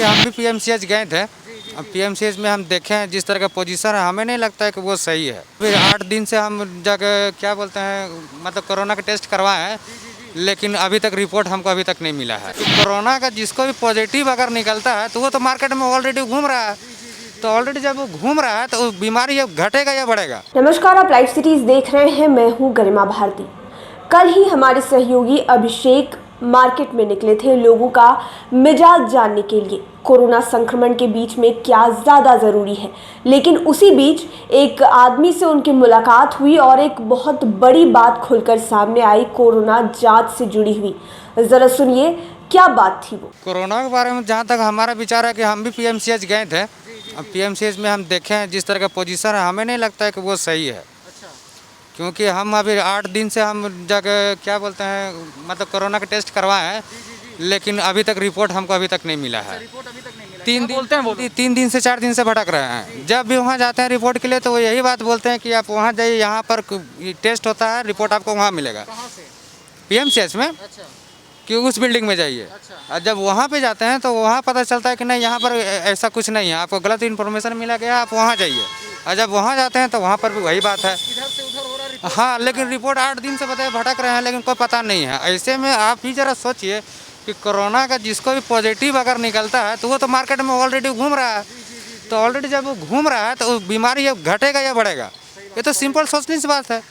हम भी पीएमसीएच गए थे। अब पीएमसीएच में हम देखे हैं जिस तरह का पोजीशन है, हमें नहीं लगता है कि वो सही है। फिर 8 दिन से हम जाकर क्या बोलते हैं मतलब कोरोना का टेस्ट करवाए हैं, लेकिन अभी तक रिपोर्ट हमको अभी तक नहीं मिला है। तो कोरोना का जिसको भी पॉजिटिव अगर निकलता है तो वो तो मार्केट में ऑलरेडी घूम रहा है। तो ऑलरेडी जब वो घूम रहा है तो बीमारी ये घटेगा या बढ़ेगा। नमस्कार, आप लाइव सिटीज देख रहे हैं। मैं हूं गरिमा भारती। कल ही हमारे सहयोगी अभिषेक मार्केट में निकले थे लोगों का मिजाज जानने के लिए। कोरोना संक्रमण के बीच में क्या ज़्यादा ज़रूरी है, लेकिन उसी बीच एक आदमी से उनकी मुलाकात हुई और एक बहुत बड़ी बात खुलकर सामने आई कोरोना जांच से जुड़ी हुई। ज़रा सुनिए क्या बात थी वो। कोरोना के बारे में जहाँ तक हमारा विचार है कि हम भी पीएमसीएच गए थे। अब पीएमसीएच में हम देखे हैं जिस तरह का पोजीशन है, हमें नहीं लगता है कि वो सही है। क्योंकि हम अभी 8 दिन से हम जाकर क्या बोलते हैं मतलब कोरोना का टेस्ट करवाए हैं, लेकिन अभी तक रिपोर्ट हमको अभी तक नहीं मिला है। 3 दिन से 4 दिन से भटक रहे हैं। जब भी वहाँ जाते हैं रिपोर्ट के लिए तो वो यही बात बोलते हैं कि आप वहाँ जाइए, यहाँ पर टेस्ट होता है, रिपोर्ट आपको वहाँ मिलेगा। पीएमसीएच में कि उस बिल्डिंग में जाइए। और जब वहाँ पे जाते हैं तो वहाँ पता चलता है कि नहीं, यहाँ पर ऐसा कुछ नहीं है, आपको गलत इन्फॉर्मेशन मिला गया, आप वहाँ जाइए। और जब वहाँ जाते हैं तो वहाँ पर भी वही बात है। हाँ, लेकिन रिपोर्ट 8 दिन से बताए भटक रहे हैं, लेकिन कोई पता नहीं है। ऐसे में आप ही ज़रा सोचिए कि कोरोना का जिसको भी पॉजिटिव अगर निकलता है तो वो तो मार्केट में ऑलरेडी घूम रहा है। तो ऑलरेडी जब वो घूम रहा है तो बीमारी ये घटेगा या बढ़ेगा, ये तो सिंपल सोचने की बात है।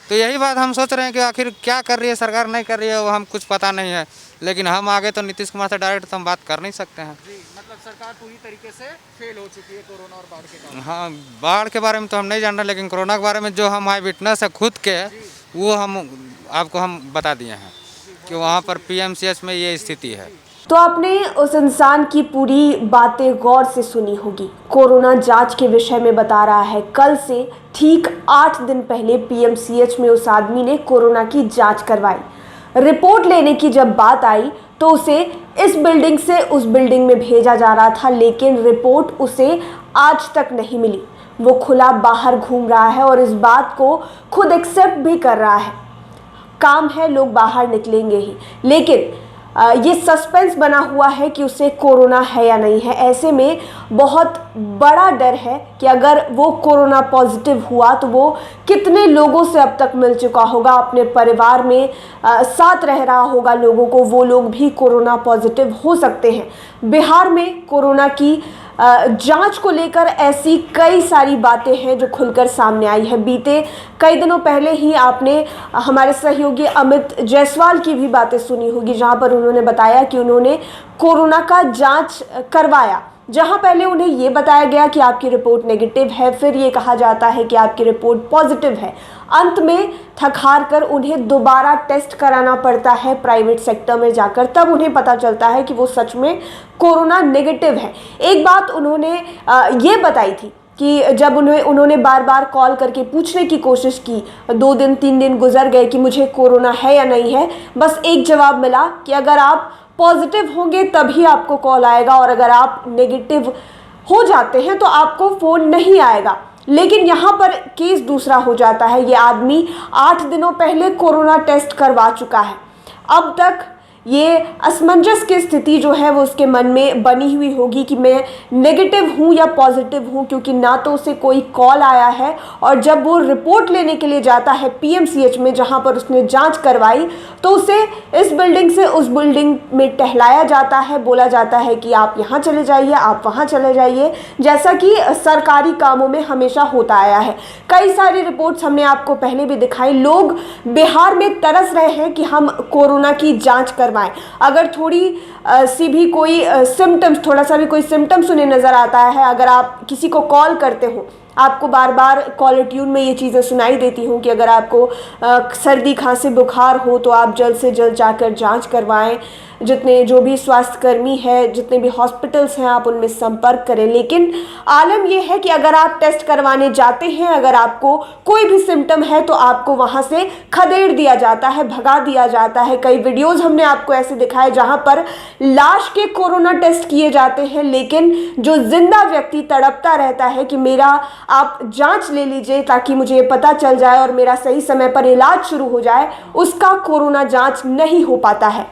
तो यही बात हम सोच रहे हैं कि आखिर क्या कर रही है सरकार, नहीं कर रही है, वो हम कुछ पता नहीं है। लेकिन हम आगे तो नीतीश कुमार से डायरेक्ट तो हम बात कर नहीं सकते हैं। मतलब सरकार पूरी तरीके से फेल हो चुकी है कोरोना और बाढ़ के कारण। हाँ, बाढ़ के बारे में तो हम नहीं जान रहे, लेकिन कोरोना के बारे में जो हम आई विटनेस है खुद के, वो हम बता दिए हैं कि वहाँ पर पीएमसीएच में ये स्थिति है। तो आपने उस इंसान की पूरी बातें गौर से सुनी होगी। कोरोना जांच के विषय में बता रहा है कल से ठीक 8 दिन पहले पीएमसीएच में उस आदमी ने कोरोना की जांच करवाई। रिपोर्ट लेने की जब बात आई तो उसे इस बिल्डिंग से उस बिल्डिंग में भेजा जा रहा था, लेकिन रिपोर्ट उसे आज तक नहीं मिली। वो खुला बाहर घूम रहा है और इस बात को खुद एक्सेप्ट भी कर रहा है। काम है, लोग बाहर निकलेंगे ही, लेकिन ये सस्पेंस बना हुआ है कि उसे कोरोना है या नहीं है। ऐसे में बहुत बड़ा डर है कि अगर वो कोरोना पॉजिटिव हुआ तो वो कितने लोगों से अब तक मिल चुका होगा, अपने परिवार में साथ रह रहा होगा लोगों को, वो लोग भी कोरोना पॉजिटिव हो सकते हैं। बिहार में कोरोना की जांच को लेकर ऐसी कई सारी बातें हैं जो खुलकर सामने आई है। बीते कई दिनों पहले ही आपने हमारे सहयोगी अमित जायसवाल की भी बातें सुनी होगी, जहां पर उन्होंने बताया कि उन्होंने कोरोना का जांच करवाया, जहां पहले उन्हें ये बताया गया कि आपकी रिपोर्ट नेगेटिव है, फिर ये कहा जाता है कि आपकी रिपोर्ट पॉजिटिव है। अंत में थक हार कर उन्हें दोबारा टेस्ट कराना पड़ता है प्राइवेट सेक्टर में जाकर, तब उन्हें पता चलता है कि वो सच में कोरोना नेगेटिव है। एक बात उन्होंने ये बताई थी कि जब उन्होंने बार बार कॉल करके पूछने की कोशिश की, 2 दिन 3 दिन गुजर गए कि मुझे कोरोना है या नहीं है, बस एक जवाब मिला कि अगर आप पॉजिटिव होंगे तभी आपको कॉल आएगा और अगर आप नेगेटिव हो जाते हैं तो आपको फ़ोन नहीं आएगा। लेकिन यहाँ पर केस दूसरा हो जाता है। ये आदमी 8 दिनों पहले कोरोना टेस्ट करवा चुका है। अब तक ये असमंजस की स्थिति जो है वो उसके मन में बनी हुई होगी कि मैं नेगेटिव हूँ या पॉजिटिव हूँ, क्योंकि ना तो उसे कोई कॉल आया है और जब वो रिपोर्ट लेने के लिए जाता है पीएमसीएच में जहाँ पर उसने जांच करवाई तो उसे इस बिल्डिंग से उस बिल्डिंग में टहलाया जाता है, बोला जाता है कि आप यहाँ चले जाइए, आप वहाँ चले जाइए, जैसा कि सरकारी कामों में हमेशा होता आया है। कई सारी रिपोर्ट्स हमने आपको पहले भी दिखाई। लोग बिहार में तरस रहे हैं कि हम कोरोना की जाँच कर अगर थोड़ी सी भी कोई सिम्टम्स, थोड़ा सा भी कोई सिम्टम्स उन्हें नजर आता है, अगर आप किसी को कॉल करते हो, आपको बार बार कॉलर ट्यून में ये चीज़ें सुनाई देती हूँ कि अगर आपको सर्दी खांसी बुखार हो तो आप जल्द से जल्द जाकर जांच करवाएं। जितने जो भी स्वास्थ्यकर्मी है, जितने भी हॉस्पिटल्स हैं, आप उनमें संपर्क करें। लेकिन आलम यह है कि अगर आप टेस्ट करवाने जाते हैं, अगर आपको कोई भी सिम्टम है तो आपको वहां से खदेड़ दिया जाता है, भगा दिया जाता है। कई वीडियोस हमने आपको ऐसे दिखाए जहां पर लाश के कोरोना टेस्ट किए जाते हैं, लेकिन जो जिंदा व्यक्ति तड़पता रहता है कि मेरा आप जांच ले लीजिए ताकि मुझे ये पता चल जाए और मेरा सही समय पर इलाज शुरू हो जाए, उसका कोरोना जांच नहीं हो पाता है।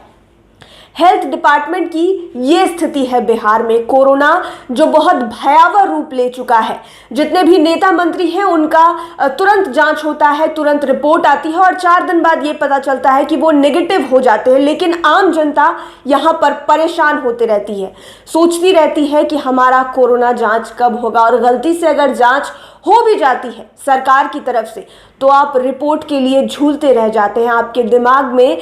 हेल्थ डिपार्टमेंट की ये स्थिति है बिहार में। कोरोना जो बहुत भयावह रूप ले चुका है, जितने भी नेता मंत्री हैं उनका तुरंत जांच होता है, तुरंत रिपोर्ट आती है और 4 दिन बाद ये पता चलता है कि वो नेगेटिव हो जाते हैं। लेकिन आम जनता यहाँ पर परेशान होती रहती है, सोचती रहती है कि हमारा कोरोना जांच कब होगा। और गलती से अगर जांच हो भी जाती है सरकार की तरफ से तो आप रिपोर्ट के लिए झूलते रह जाते हैं। आपके दिमाग में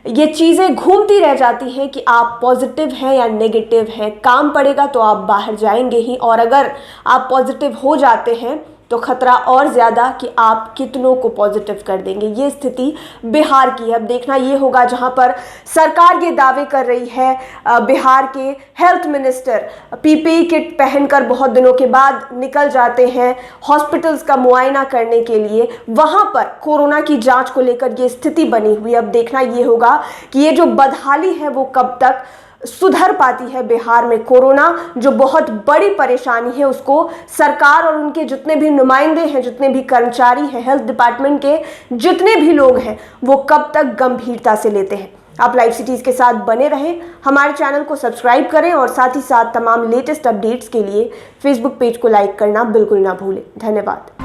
ये चीज़ें घूमती रह जाती हैं कि आप पॉजिटिव हैं या नेगेटिव हैं। काम पड़ेगा तो आप बाहर जाएंगे ही, और अगर आप पॉजिटिव हो जाते हैं तो खतरा और ज़्यादा कि आप कितनों को पॉजिटिव कर देंगे। ये स्थिति बिहार की है। अब देखना ये होगा, जहां पर सरकार ये दावे कर रही है, बिहार के हेल्थ मिनिस्टर पीपीई किट पहनकर बहुत दिनों के बाद निकल जाते हैं हॉस्पिटल्स का मुआयना करने के लिए, वहां पर कोरोना की जांच को लेकर ये स्थिति बनी हुई। अब देखना ये होगा कि ये जो बदहाली है वो कब तक सुधर पाती है बिहार में। कोरोना जो बहुत बड़ी परेशानी है उसको सरकार और उनके जितने भी नुमाइंदे हैं, जितने भी कर्मचारी हैं, हेल्थ डिपार्टमेंट के जितने भी लोग हैं, वो कब तक गंभीरता से लेते हैं। आप लाइव सिटीज के साथ बने रहें, हमारे चैनल को सब्सक्राइब करें और साथ ही साथ तमाम लेटेस्ट अपडेट्स के लिए फेसबुक पेज को लाइक करना बिल्कुल ना भूलें। धन्यवाद।